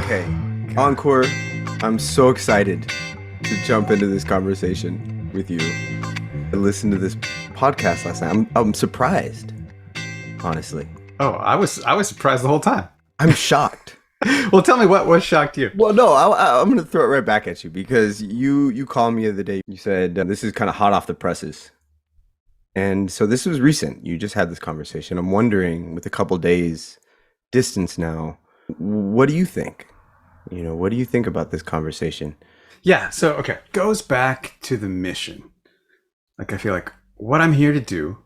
Okay, Encore, I'm so excited to jump into this conversation with you. I listened to this podcast last night. I'm surprised, honestly. Oh, I was surprised the whole time. I'm shocked. Well, tell me what shocked you. Well, no, I'm going to throw it right back at you because you called me the other day. You said this is kind of hot off the presses. And so this was recent. You just had this conversation. I'm wondering, with a couple days distance now, what do you think? What do you think about this conversation? Yeah, so okay, goes back to the mission. Like I feel like what I'm here to do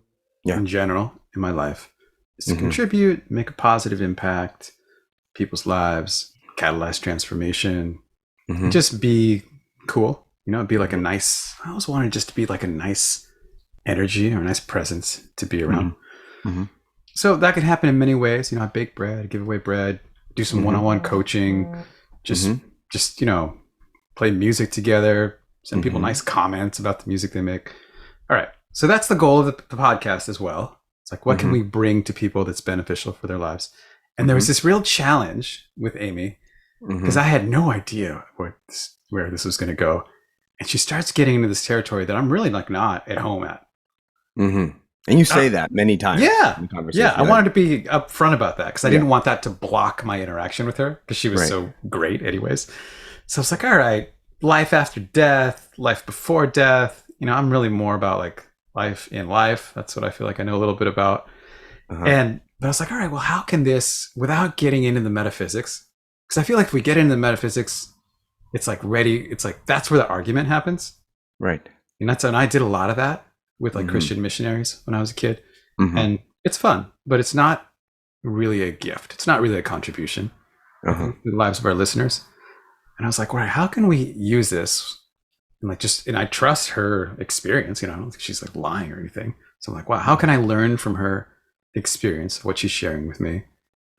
in general in my life is to contribute, make a positive impact, people's lives, catalyze transformation, and just be cool. Be like I always wanted just to be like a nice energy or a nice presence to be around. So that can happen in many ways. I bake bread, give away bread, do some one-on-one coaching, just play music together, send people nice comments about the music they make. All right. So that's the goal of the podcast as well. It's like, what can we bring to people that's beneficial for their lives? And there was this real challenge with Amy because I had no idea where this was going to go. And she starts getting into this territory that I'm really like not at home at. And you say that many times. Yeah. Yeah. I wanted to be upfront about that because I didn't want that to block my interaction with her because she was so great anyways. So it's like, all right, life after death, life before death. I'm really more about like life in life. That's what I feel like I know a little bit about. But I was like, all right, well, how can this, without getting into the metaphysics, because I feel like if we get into the metaphysics, it's like that's where the argument happens. Right. And I did a lot of that with like Christian missionaries when I was a kid. And it's fun, but it's not really a gift. It's not really a contribution to the lives of our listeners. And I was like, all right, how can we use this? And I trust her experience. I don't think she's like lying or anything. So I'm like, wow, how can I learn from her experience, what she's sharing with me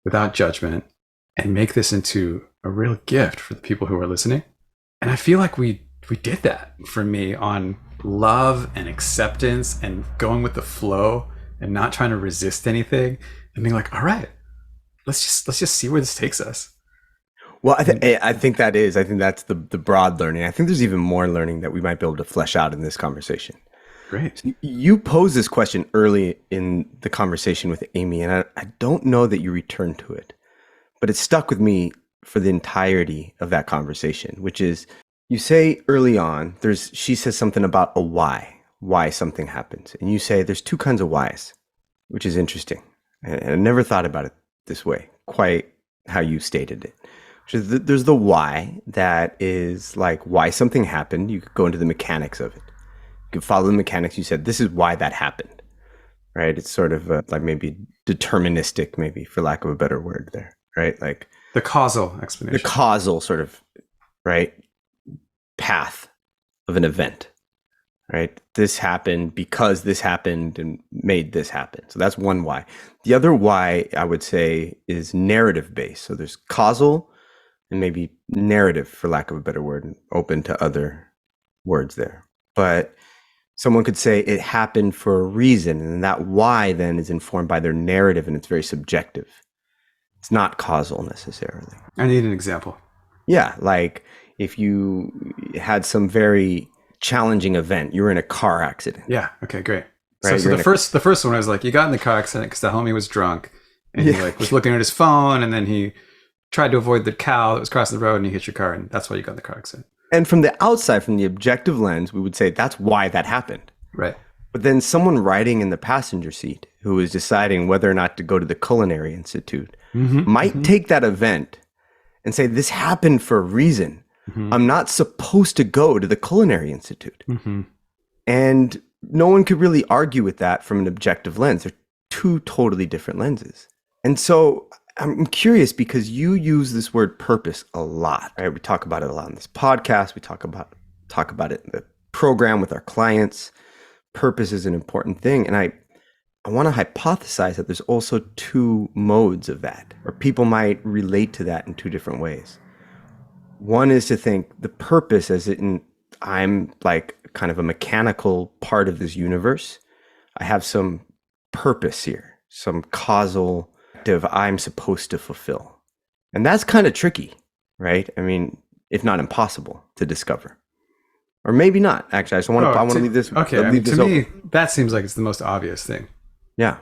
without judgment and make this into a real gift for the people who are listening? And I feel like we did that for me on love and acceptance and going with the flow and not trying to resist anything and being like, all right, let's just see where this takes us. Well, I think that's the broad learning. I think there's even more learning that we might be able to flesh out in this conversation. Great. So you posed this question early in the conversation with Amy, and I don't know that you returned to it, but it stuck with me for the entirety of that conversation, which is you say early on, she says something about a why something happens. And you say there's two kinds of whys, which is interesting. And I never thought about it this way, quite how you stated it. There's the why that is like why something happened. You could go into the mechanics of it. You could follow the mechanics. You said, this is why that happened, right? It's sort of like maybe deterministic, maybe for lack of a better word there, right? Like the causal explanation. The causal sort of, right, path of an event, right? This happened because this happened and made this happen. So that's one why. The other why I would say is narrative based. So there's causal and maybe narrative, for lack of a better word, and open to other words there. But someone could say it happened for a reason, and that why then is informed by their narrative, and it's very subjective. It's not causal necessarily. I need an example. Yeah, like if you had some very challenging event, you were in a car accident. Yeah, okay, great. Right? So the first one I was like, you got in the car accident because the homie was drunk, and he was looking at his phone, and then he tried to avoid the cow that was crossing the road and you hit your car, and that's why you got in the car accident. And from the outside, from the objective lens, we would say that's why that happened. Right. But then someone riding in the passenger seat who is deciding whether or not to go to the Culinary Institute might take that event and say, this happened for a reason. I'm not supposed to go to the Culinary Institute. And no one could really argue with that from an objective lens. They're two totally different lenses. And so I'm curious because you use this word purpose a lot, right? We talk about it a lot in this podcast. We talk about it in the program with our clients. Purpose is an important thing. And I want to hypothesize that there's also two modes of that, or people might relate to that in two different ways. One is to think the purpose as in I'm like kind of a mechanical part of this universe. I have some purpose here, some causal I'm supposed to fulfill. And that's kind of tricky right? I mean, if not impossible to discover. Or maybe not. Actually, I want to leave this. Okay, leave this to open. me, that seems like it's the most obvious thing. Yeah.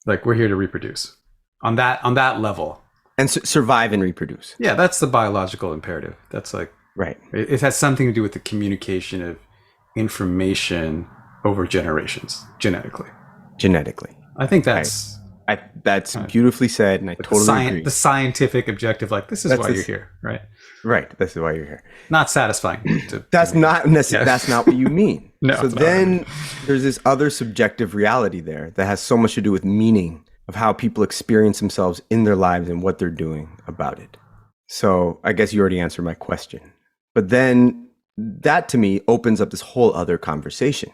Like we're here to reproduce on that level. And survive and reproduce. Yeah, that's the biological imperative. That's like, right. It has something to do with the communication of information over generations, genetically. I think that's beautifully said, and I totally agree. The scientific objective, like this is why you're here, right? Right. This is why you're here. Not satisfying. That's not what you mean. No. So then there's this other subjective reality there that has so much to do with meaning of how people experience themselves in their lives and what they're doing about it. So I guess you already answered my question. But then that to me opens up this whole other conversation,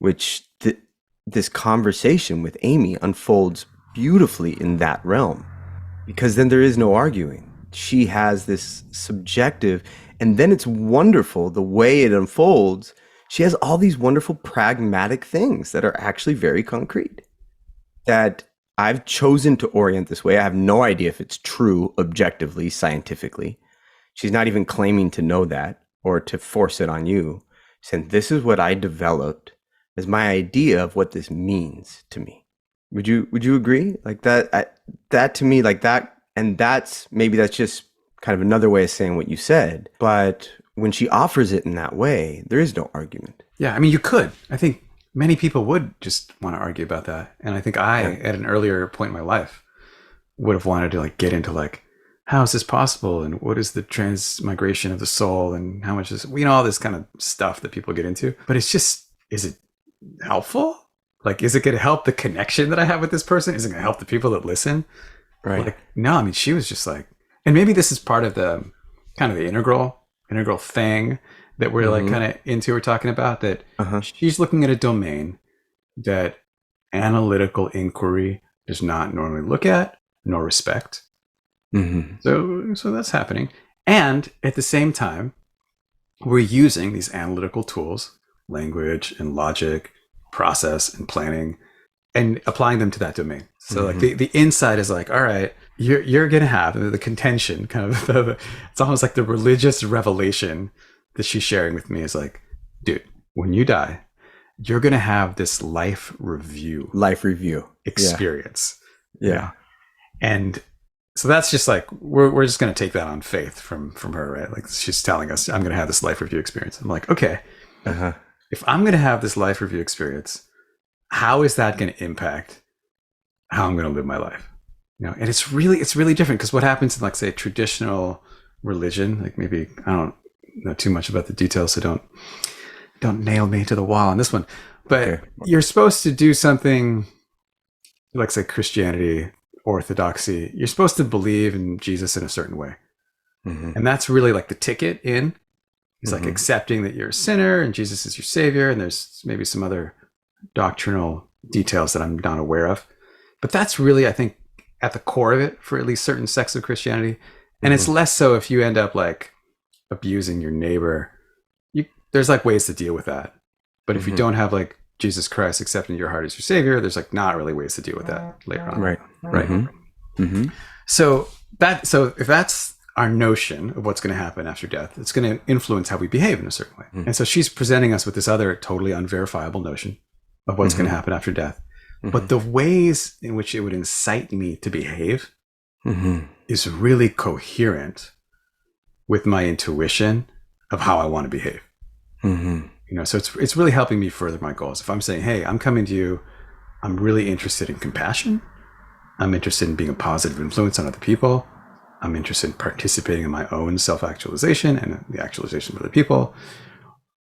which this conversation with Amy unfolds beautifully in that realm, because then there is no arguing. She has this subjective, and then it's wonderful the way it unfolds. She has all these wonderful pragmatic things that are actually very concrete that I've chosen to orient this way. I have no idea if it's true objectively, scientifically. She's not even claiming to know that or to force it on you. Saying this is what I developed as my idea of what this means to me. Would you agree? Like that to me, like that, and that's just kind of another way of saying what you said. But when she offers it in that way, there is no argument. Yeah, I mean, you could. I think many people would just want to argue about that. And I think at an earlier point in my life, would have wanted to like get into like, how is this possible? And what is the transmigration of the soul? And how much is, all this kind of stuff that people get into. But it's just, is it helpful? Like, is it going to help the connection that I have with this person? Is it going to help the people that listen? Right. Like, no, I mean, she was just like, and maybe this is part of the kind of the integral thing that we're like kind of into, we're talking about, that she's looking at a domain that analytical inquiry does not normally look at nor respect. So that's happening. And at the same time, we're using these analytical tools, language and logic, process and planning, and applying them to that domain. So like the inside is like, all right, you're going to have the contention, kind of it's almost like the religious revelation that she's sharing with me is like, dude, when you die, you're going to have this life review experience. Yeah. And so that's just like, we're just going to take that on faith from her, right? Like she's telling us, I'm going to have this life review experience. I'm like, okay, if I'm going to have this life review experience, how is that going to impact how I'm going to live my life? And it's really different, because what happens in, like, say, traditional religion, like, maybe I don't know too much about the details, so don't nail me to the wall on this one, but you're supposed to do something like, say, Christianity, Orthodoxy. You're supposed to believe in Jesus in a certain way, and that's really like the ticket in. It's like accepting that you're a sinner and Jesus is your savior, and there's maybe some other doctrinal details that I'm not aware of, but that's really, I think, at the core of it for at least certain sects of Christianity. And it's less so if you end up like abusing your neighbor. There's like ways to deal with that, but if you don't have like Jesus Christ accepting your heart as your savior, there's like not really ways to deal with that later on. Right. So if that's our notion of what's going to happen after death, it's going to influence how we behave in a certain way. And so she's presenting us with this other totally unverifiable notion of what's going to happen after death. But the ways in which it would incite me to behave is really coherent with my intuition of how I want to behave. So it's really helping me further my goals. If I'm saying, hey, I'm coming to you, I'm really interested in compassion. I'm interested in being a positive influence on other people. I'm interested in participating in my own self-actualization and the actualization of other people.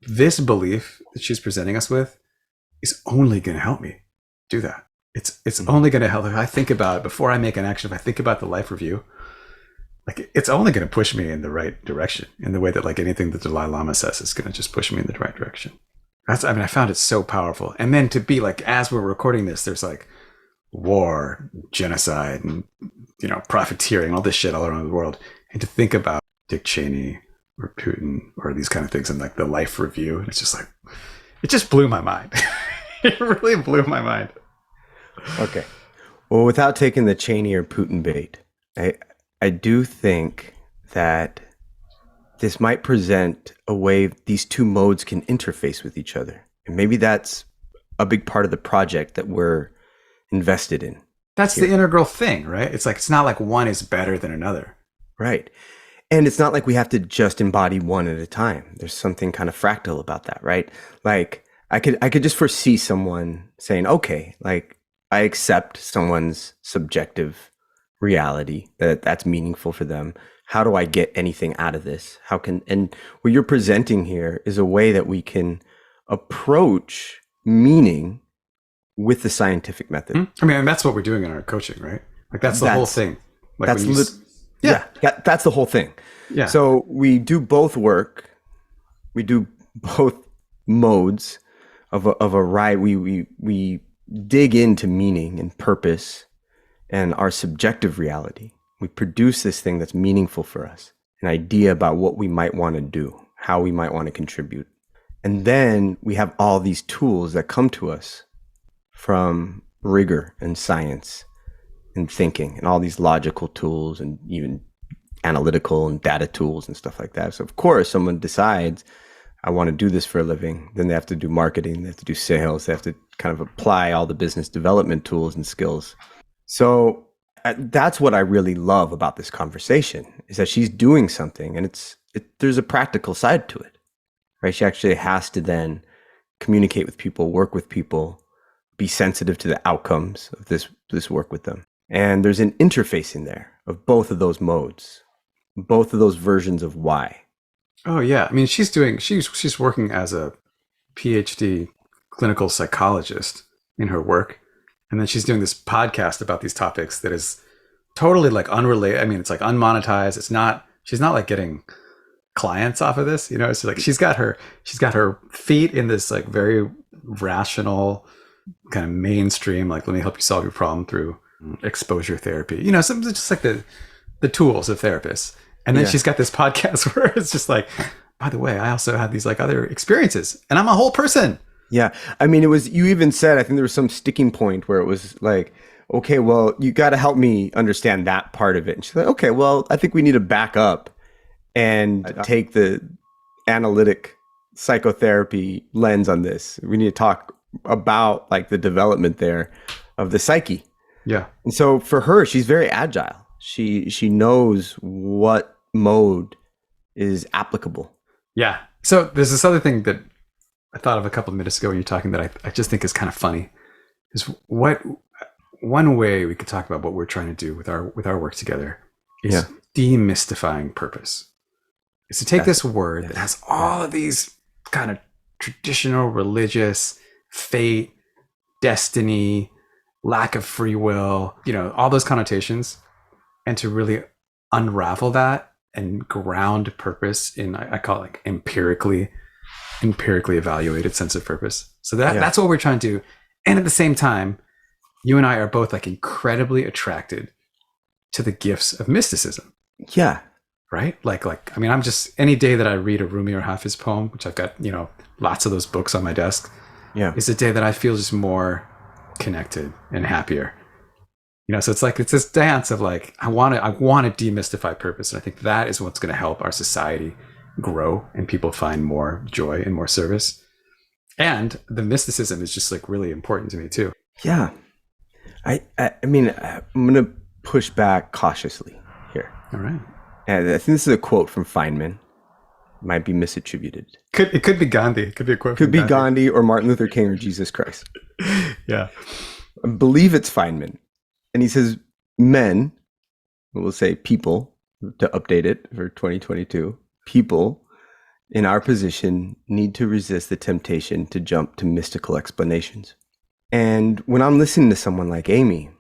This belief that she's presenting us with is only going to help me do that. It's only going to help. If I think about it before I make an action, if I think about the life review, like it's only going to push me in the right direction, in the way that like anything the Dalai Lama says is going to just push me in the right direction. I found it so powerful. And then to be like, as we're recording this, there's like war, genocide, and profiteering, all this shit all around the world. And to think about Dick Cheney or Putin or these kind of things and like the life review, and it's just like, it just blew my mind. It really blew my mind. Okay. Well, without taking the Cheney or Putin bait, I do think that this might present a way these two modes can interface with each other. And maybe that's a big part of the project that we're invested in. That's the integral thing, right? It's like, it's not like one is better than another. Right. And it's not like we have to just embody one at a time. There's something kind of fractal about that, right? Like I could just foresee someone saying, okay, like I accept someone's subjective reality, that's meaningful for them. How do I get anything out of this? And what you're presenting here is a way that we can approach meaning with the scientific method. I mean, that's what we're doing in our coaching, right? Like that's the whole thing. Like that's the whole thing. Yeah. So we do both work. We do both modes of a right. We dig into meaning and purpose and our subjective reality. We produce this thing that's meaningful for us, an idea about what we might want to do, how we might want to contribute. And then we have all these tools that come to us from rigor and science and thinking and all these logical tools and even analytical and data tools and stuff like that. So of course, someone decides, I want to do this for a living. Then they have to do marketing, they have to do sales, they have to kind of apply all the business development tools and skills. So that's what I really love about this conversation, is that she's doing something and there's a practical side to it, right? She actually has to then communicate with people, work with people, be sensitive to the outcomes of this work with them. And there's an interface in there of both of those modes, both of those versions of why. Oh yeah. I mean, she's working as a PhD clinical psychologist in her work. And then she's doing this podcast about these topics that is totally like unrelated. I mean, it's like unmonetized. She's not like getting clients off of this, you know. It's like she's got her feet in this like very rational kind of mainstream, like, let me help you solve your problem through exposure therapy, you know, something just like the tools of therapists. And then she's got this podcast where it's just like, by the way, I also have these like other experiences and I'm a whole person. Yeah. I mean, you even said, I think there was some sticking point where it was like, okay, well, you got to help me understand that part of it. And she's like, okay, well, I think we need to back up and take the analytic psychotherapy lens on this. We need to talk about like the development there of the psyche. Yeah. And so for her, she's very agile. She knows what mode is applicable. Yeah. So there's this other thing that I thought of a couple of minutes ago when you're talking that I just think is kind of funny, is one way we could talk about what we're trying to do with our work together is demystifying purpose. Is to take this word that has all of these kind of traditional religious fate, destiny, lack of free will, you know, all those connotations, and to really unravel that and ground purpose in, I call it like empirically evaluated sense of purpose. So that's what we're trying to do. And at the same time, you and I are both like incredibly attracted to the gifts of mysticism. Yeah. Right? Like, I mean, I'm just, any day that I read a Rumi or Hafiz poem, which I've got, you know, lots of those books on my desk, is a day that I feel just more connected and happier. You know, so it's like, it's this dance of like, I want to demystify purpose. And I think that is what's going to help our society grow and people find more joy and more service. And the mysticism is just like really important to me too. Yeah. I mean, I'm going to push back cautiously here. All right. And I think this is a quote from Feynman. Might be misattributed. It could be Gandhi. It could be a quote. Could be Gandhi or Martin Luther King or Jesus Christ. Yeah. I believe it's Feynman. And he says, men, we'll say people, to update it for 2022, people in our position need to resist the temptation to jump to mystical explanations. And when I'm listening to someone like Amy,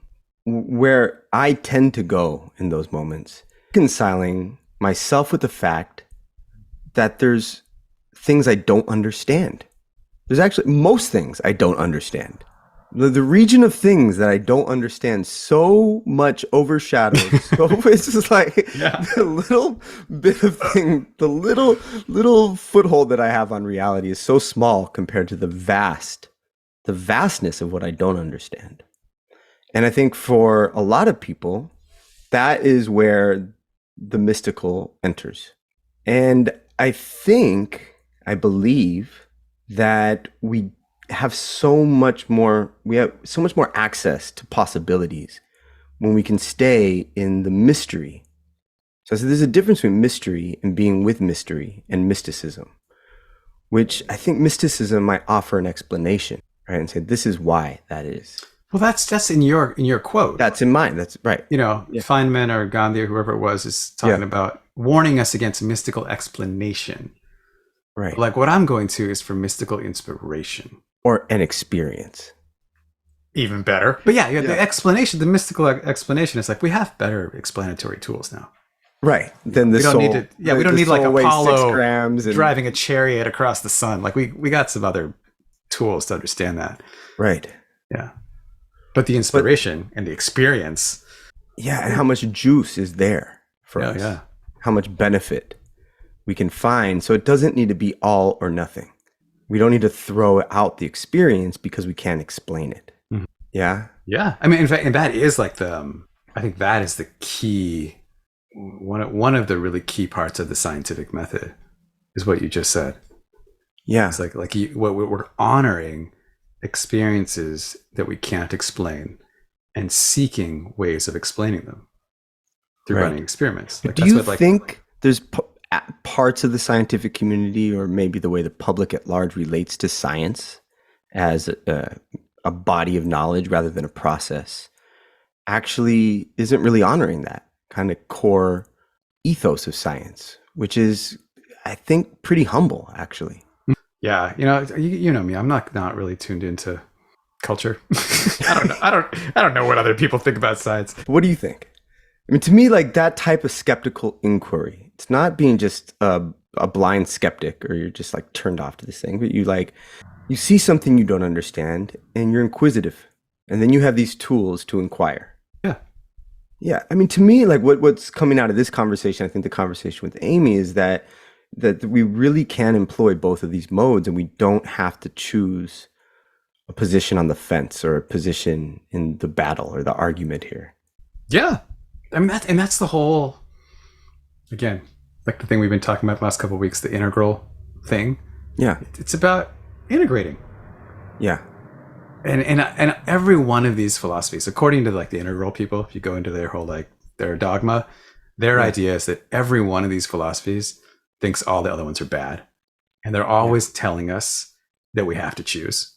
where I tend to go in those moments, reconciling myself with the fact that there's things I don't understand. There's actually most things I don't understand. The region of things that I don't understand so much overshadows. So it's just like the little bit of thing, the little foothold that I have on reality is so small compared to the vastness of what I don't understand. And I think for a lot of people, that is where the mystical enters. And I believe that we have so much more access to possibilities when we can stay in the mystery. So there's a difference between mystery and being with mystery and mysticism, which I think mysticism might offer an explanation, right? And say, this is why that is. Well, that's in your quote. That's in mine. That's right. Feynman or Gandhi or whoever it was is talking about warning us against mystical explanation. Right. But like what I'm going to is for mystical inspiration. Or an experience. Even better. But the explanation, the mystical explanation is like, we have better explanatory tools now. Right. Then the soul. We don't need like Apollo grams and driving a chariot across the sun. Like we got some other tools to understand that. Right. Yeah. But the inspiration and the experience. Yeah. And how much juice is there for us. Yeah. How much benefit we can find. So it doesn't need to be all or nothing. We don't need to throw out the experience because we can't explain it. Mm-hmm. Yeah. Yeah. I mean, in fact, and that is like I think that is the key. One of the really key parts of the scientific method is what you just said. Yeah. It's like what we're honoring experiences that we can't explain and seeking ways of explaining them through running experiments. Like, do you think there's parts of the scientific community, or maybe the way the public at large relates to science as a body of knowledge rather than a process, actually isn't really honoring that kind of core ethos of science, which is, I think, pretty humble, actually. Yeah, you know me. I'm not really tuned into culture. I don't know what other people think about science. What do you think? I mean, to me, like that type of skeptical inquiry, it's not being just a blind skeptic, or you're just like turned off to this thing, but you see something you don't understand and you're inquisitive, and then you have these tools to inquire. Yeah. I mean, to me, like what's coming out of this conversation, I think the conversation with Amy, is that we really can employ both of these modes, and we don't have to choose a position on the fence or a position in the battle or the argument here. Yeah. I mean, that's the whole, again, like the thing we've been talking about the last couple of weeks, the integral thing. Yeah. It's about integrating. Yeah. And every one of these philosophies, according to like the integral people, if you go into their whole, like their dogma, their idea is that every one of these philosophies thinks all the other ones are bad. And they're always telling us that we have to choose,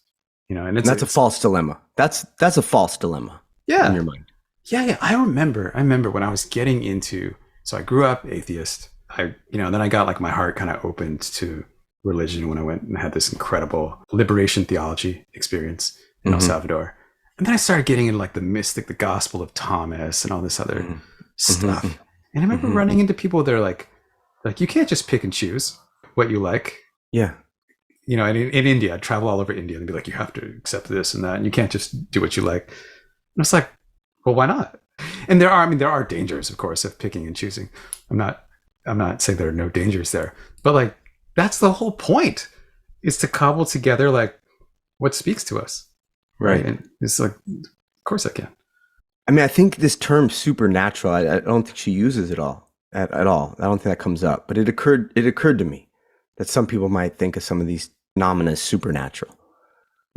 and that's a false dilemma. That's a false dilemma. Yeah. In your mind. Yeah. I remember when I was getting into, so I grew up atheist. Then I got like my heart kind of opened to religion when I went and had this incredible liberation theology experience in El Salvador. And then I started getting into like the mystic, the Gospel of Thomas and all this other stuff. And I remember running into people that are like, you can't just pick and choose what you like. Yeah. In India, I'd travel all over India and be like, you have to accept this and that, and you can't just do what you like. And it's like, well, why not? And there are dangers, of course, of picking and choosing. I'm not saying there are no dangers there, but like, that's the whole point, is to cobble together like what speaks to us. Right. And it's like, of course I can. I mean, I think this term supernatural, I don't think she uses it all at all. I don't think that comes up, but it occurred to me that some people might think of some of these phenomena as supernatural.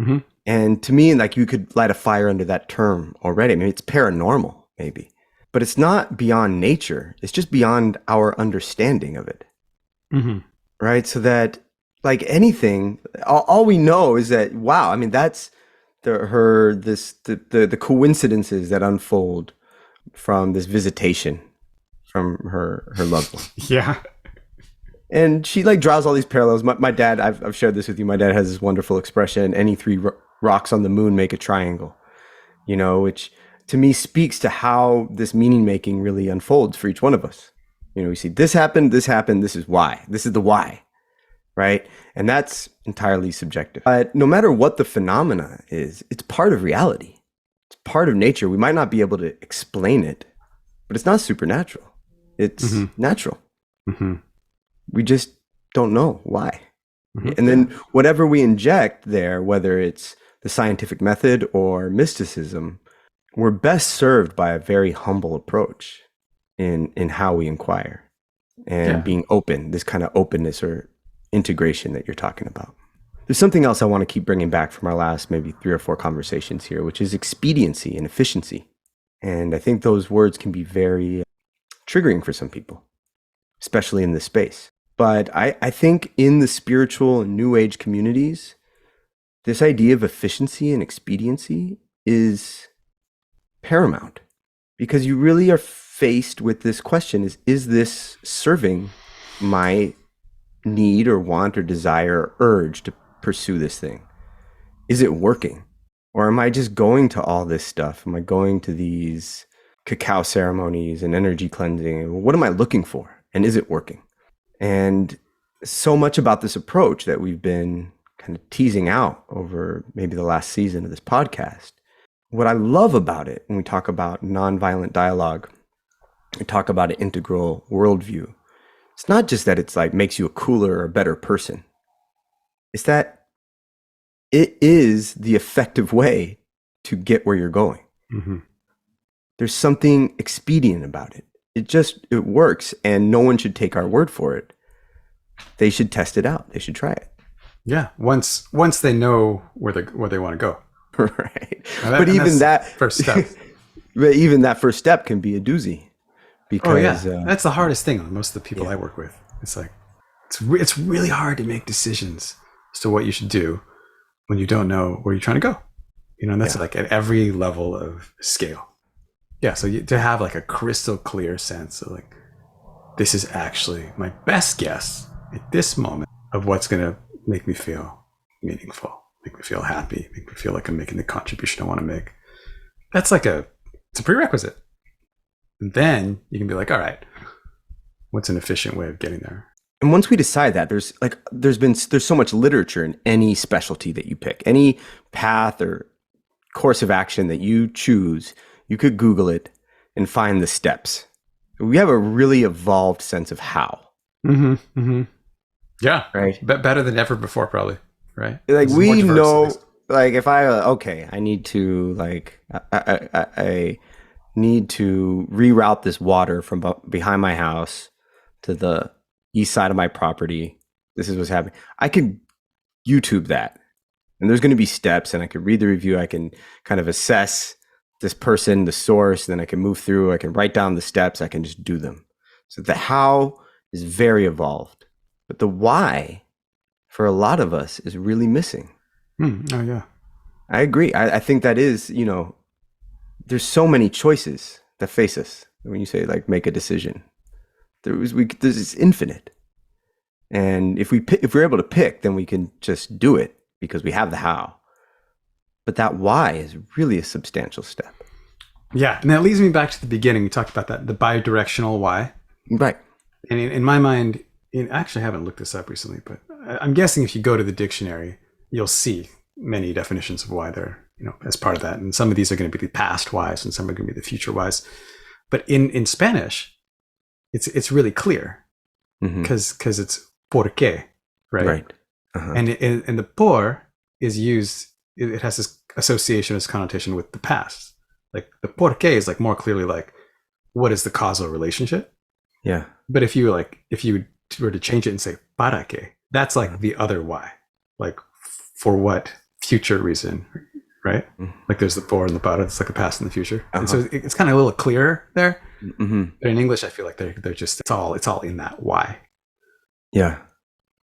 Mm-hmm. And to me, like, you could light a fire under that term already. I mean, it's paranormal maybe, but it's not beyond nature. It's just beyond our understanding of it. Mm-hmm. Right. So that, like anything, all we know is that, wow, I mean, that's the coincidences that unfold from this visitation from her loved one. Yeah. And she like draws all these parallels. My dad, I've shared this with you. My dad has this wonderful expression: any three rocks on the moon make a triangle, which to me speaks to how this meaning making really unfolds for each one of us. We see this happened, this is why. This is the why, right? And that's entirely subjective. But no matter what the phenomena is, it's part of reality. It's part of nature. We might not be able to explain it, but it's not supernatural. It's natural. Mm-hmm. We just don't know why. Mm-hmm. And then whatever we inject there, whether it's the scientific method or mysticism, we're best served by a very humble approach. in how we inquire and being open, this kind of openness or integration that you're talking about. There's something else I want to keep bringing back from our last maybe 3 or 4 conversations here, which is expediency and efficiency. And I think those words can be very triggering for some people, especially in this space. But I think in the spiritual and new age communities, this idea of efficiency and expediency is paramount, because you really are faced with this question: is this serving my need or want or desire or urge to pursue this thing? Is it working? Or am I just going to all this stuff? Am I going to these cacao ceremonies and energy cleansing? What am I looking for? And is it working? And so much about this approach that we've been kind of teasing out over maybe the last season of this podcast. What I love about it, when we talk about nonviolent dialogue, we talk about an integral worldview. It's not just that it's like makes you a cooler or better person. It's that it is the effective way to get where you're going. Mm-hmm. There's something expedient about it. It works, and no one should take our word for it. They should test it out. They should try it. Yeah. Once they know where they want to go. Right. But even that first step. But even that first step can be a doozy. Because that's the hardest thing on most of the people I work with. It's like it's really hard to make decisions as to what you should do when you don't know where you're trying to go. And that's like at every level of scale. Yeah, so to have like a crystal clear sense of like, this is actually my best guess at this moment of what's going to make me feel meaningful, make me feel happy, make me feel like I'm making the contribution I want to make. That's like it's a prerequisite. And then you can be like, all right, what's an efficient way of getting there? And once we decide that, there's so much literature in any specialty that you pick, any path or course of action that you choose. You could Google it and find the steps. We have a really evolved sense of how. Mm-hmm. Mm-hmm. Yeah. Right. Better than ever before, probably. Right. Like we know, like if I need to I need to reroute this water from behind my house to the east side of my property. This is what's happening. I can YouTube that, and there's going to be steps, and I can read the review. I can kind of assess this person, the source, then I can move through, I can write down the steps, I can just do them. So the how is very evolved, but the why for a lot of us is really missing. Oh yeah. I agree. I think that is, there's so many choices that face us. When you say like make a decision, this is infinite. And if we're able to pick, then we can just do it because we have the how. But that why is really a substantial step. Yeah. And that leads me back to the beginning. We talked about that, the bidirectional why. Right. And in my mind, I actually haven't looked this up recently, but I'm guessing if you go to the dictionary, you'll see many definitions of why they're, as part of that. And some of these are going to be the past whys and some are going to be the future whys. But in Spanish, it's really clear because it's por qué, right? Right. Uh-huh. And the por is used, it has this association, this connotation with the past. Like the por qué is like more clearly like, what is the causal relationship? Yeah. But if you were to change it and say para qué, that's like the other why, like for what future reason, right? Like there's the por and the para, it's like the past and the future. And so it's kind of a little clearer there. Mm-hmm. But in English, I feel like they're just, it's all in that why. Yeah.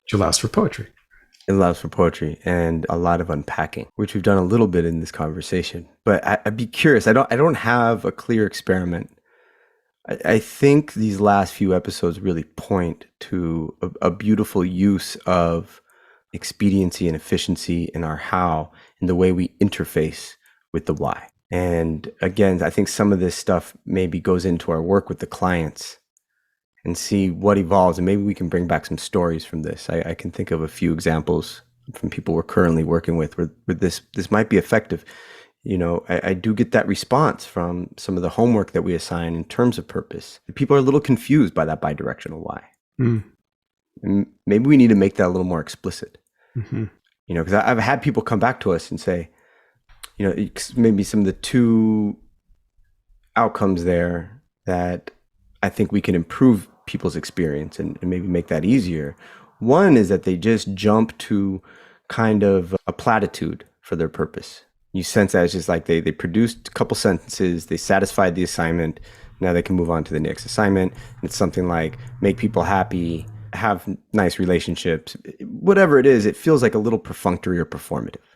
Which allows for poetry. It allows for poetry and a lot of unpacking, which we've done a little bit in this conversation. But I'd be curious. I don't have a clear experiment. I think these last few episodes really point to a beautiful use of expediency and efficiency in our how and the way we interface with the why. And again, I think some of this stuff maybe goes into our work with the clients and see what evolves. And maybe we can bring back some stories from this. I can think of a few examples from people we're currently working with where this might be effective. I do get that response from some of the homework that we assign in terms of purpose. People are a little confused by that bidirectional why. And maybe we need to make that a little more explicit. Because I've had people come back to us and say, maybe some of the two outcomes there that I think we can improve people's experience and maybe make that easier. One is that they just jump to kind of a platitude for their purpose. You sense that it's just like they produced a couple sentences, they satisfied the assignment, now they can move on to the next assignment. And it's something like make people happy, have nice relationships, whatever it is, it feels like a little perfunctory or performative.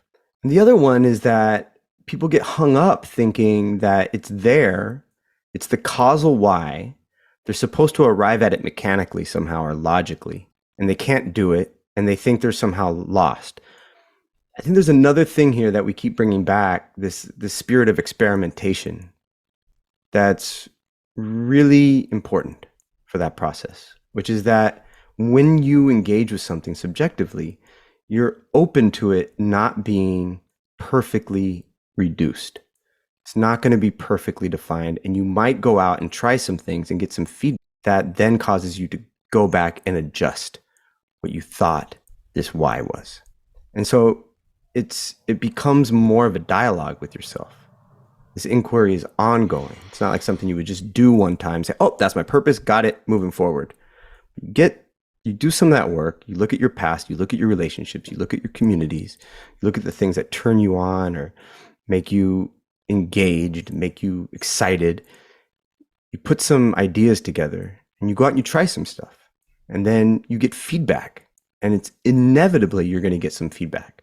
And the other one is that people get hung up thinking that it's there, it's the causal why, they're supposed to arrive at it mechanically somehow or logically, and they can't do it, and they think they're somehow lost. I think there's another thing here that we keep bringing back, this spirit of experimentation that's really important for that process, which is that when you engage with something subjectively, you're open to it not being perfectly reduced. It's not going to be perfectly defined, and you might go out and try some things and get some feedback that then causes you to go back and adjust what you thought this why was. And so it becomes more of a dialogue with yourself. This inquiry is ongoing. It's not like something you would just do one time, say, oh, that's my purpose, got it, moving forward. You do some of that work, you look at your past, you look at your relationships, you look at your communities, you look at the things that turn you on or make you engaged, make you excited. You put some ideas together and you go out and you try some stuff. And then you get feedback, and it's inevitably you're going to get some feedback.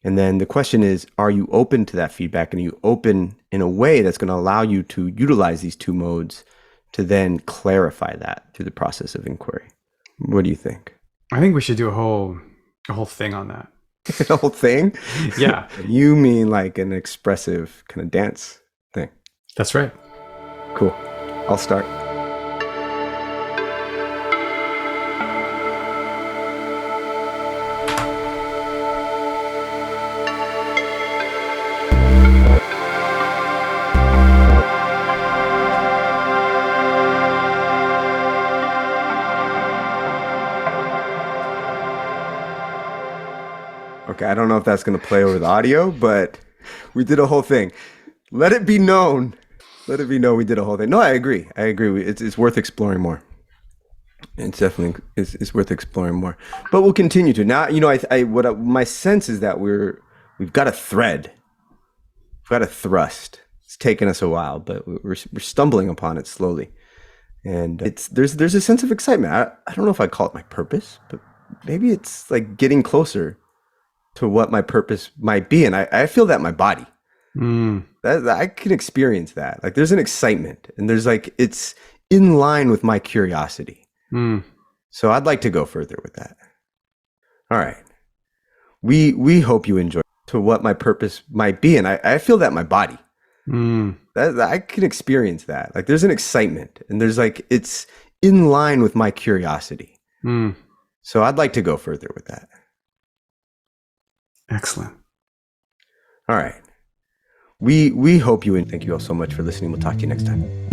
And then the question is, are you open to that feedback? And are you open in a way that's going to allow you to utilize these two modes to then clarify that through the process of inquiry? What do you think? I think we should do a whole thing on that. The whole thing? Yeah. You mean like an expressive kind of dance thing? That's right. Cool. I'll start. Okay, I don't know if that's going to play over the audio, but we did a whole thing. Let it be known. Let it be known we did a whole thing. No, I agree. It's worth exploring more. It's definitely it's worth exploring more. But we'll continue to. Now, my sense is that we've got a thread. We've got a thrust. It's taken us a while, but we're stumbling upon it slowly. And there's a sense of excitement. I don't know if I call it my purpose, but maybe it's like getting closer to what my purpose might be. And I feel that in my body. I can experience that. Like there's an excitement, and there's like, it's in line with my curiosity. So I'd like to go further with that. All right. We hope you enjoy to what my purpose might be. And I feel that in my body. I can experience that. Like there's an excitement, and there's like, it's in line with my curiosity. So I'd like to go further with that. Excellent. All right. We hope you, and thank you all so much for listening. We'll talk to you next time.